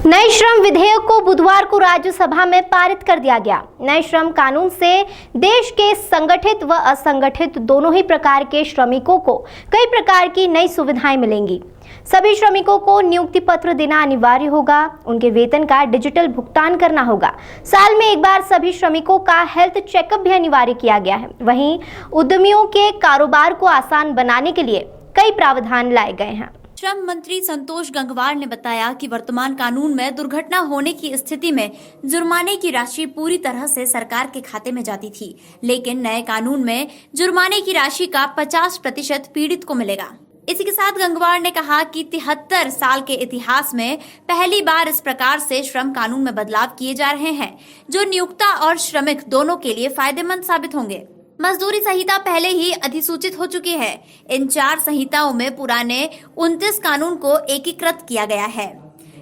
नए श्रम विधेयक को बुधवार को राज्यसभा में पारित कर दिया गया। नए श्रम कानून से देश के संगठित व असंगठित दोनों ही प्रकार के श्रमिकों को कई प्रकार की नई सुविधाएं मिलेंगी। सभी श्रमिकों को नियुक्ति पत्र देना अनिवार्य होगा। उनके वेतन का डिजिटल भुगतान करना होगा। साल में एक बार सभी श्रमिकों का हेल्थ चेकअप भी अनिवार्य किया गया है। वहीं उद्यमियों के कारोबार को आसान बनाने के लिए कई प्रावधान लाए गए हैं। श्रम मंत्री संतोष गंगवार ने बताया कि वर्तमान कानून में दुर्घटना होने की स्थिति में जुर्माने की राशि पूरी तरह से सरकार के खाते में जाती थी, लेकिन नए कानून में जुर्माने की राशि का 50% पीड़ित को मिलेगा। इसी के साथ गंगवार ने कहा कि 73 साल के इतिहास में पहली बार इस प्रकार से श्रम कानून में बदलाव किए जा रहे हैं, जो नियोक्ता और श्रमिक दोनों के लिए फायदेमंद साबित होंगे। मजदूरी संहिता पहले ही अधिसूचित हो चुकी है। इन 4 संहिताओं में पुराने 29 कानून को एकीकृत किया गया है।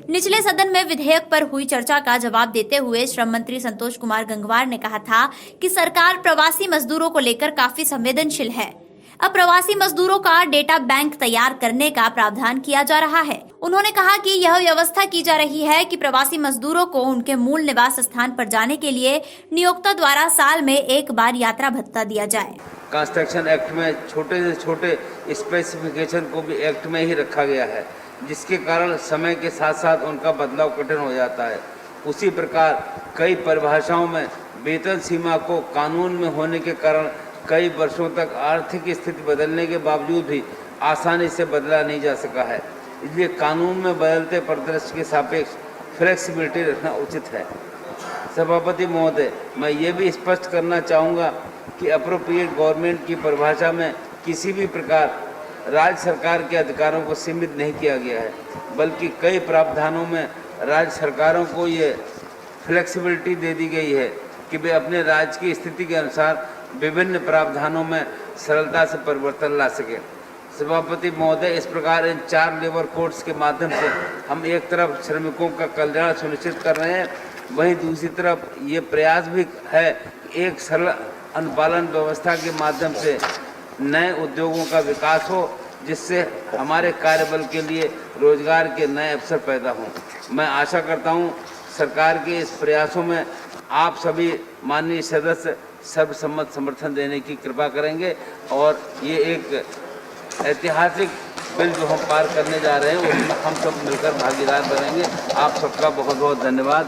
निचले सदन में विधेयक पर हुई चर्चा का जवाब देते हुए श्रम मंत्री संतोष कुमार गंगवार ने कहा था कि सरकार प्रवासी मजदूरों को लेकर काफी संवेदनशील है। अब प्रवासी मजदूरों का डेटा बैंक तैयार करने का प्रावधान किया जा रहा है। उन्होंने कहा कि यह व्यवस्था की जा रही है कि प्रवासी मजदूरों को उनके मूल निवास स्थान पर जाने के लिए नियोक्ता द्वारा साल में एक बार यात्रा भत्ता दिया जाए। कंस्ट्रक्शन एक्ट में छोटे से छोटे स्पेसिफिकेशन को भी एक्ट में ही रखा गया है, जिसके कारण समय के साथ साथ उनका बदलाव कठिन हो जाता है। उसी प्रकार कई परिभाषाओं में वेतन सीमा को कानून में होने के कारण कई वर्षों तक आर्थिक स्थिति बदलने के बावजूद भी आसानी से बदला नहीं जा सका है। इसलिए कानून में बदलते परिदृश्य के सापेक्ष फ्लेक्सिबिलिटी रखना उचित है। सभापति महोदय, मैं ये भी स्पष्ट करना चाहूँगा कि अप्रोप्रिएट गवर्नमेंट की परिभाषा में किसी भी प्रकार राज्य सरकार के अधिकारों को सीमित नहीं किया गया है, बल्कि कई प्रावधानों में राज्य सरकारों को ये फ्लेक्सिबिलिटी दे दी गई है कि वे अपने राज्य की स्थिति के अनुसार विभिन्न प्रावधानों में सरलता से परिवर्तन ला सके। सभापति महोदय, इस प्रकार इन 4 लेबर कोड्स के माध्यम से हम एक तरफ श्रमिकों का कल्याण सुनिश्चित कर रहे हैं, वहीं दूसरी तरफ ये प्रयास भी है कि एक सरल अनुपालन व्यवस्था के माध्यम से नए उद्योगों का विकास हो, जिससे हमारे कार्यबल के लिए रोजगार के नए अवसर पैदा हों। मैं आशा करता हूँ सरकार के इस प्रयासों में आप सभी माननीय सदस्य सर्वसम्मत समर्थन देने की कृपा करेंगे और ये एक ऐतिहासिक बिल जो हम पार करने जा रहे हैं उसमें हम सब मिलकर भागीदार बनेंगे। आप सबका बहुत बहुत धन्यवाद।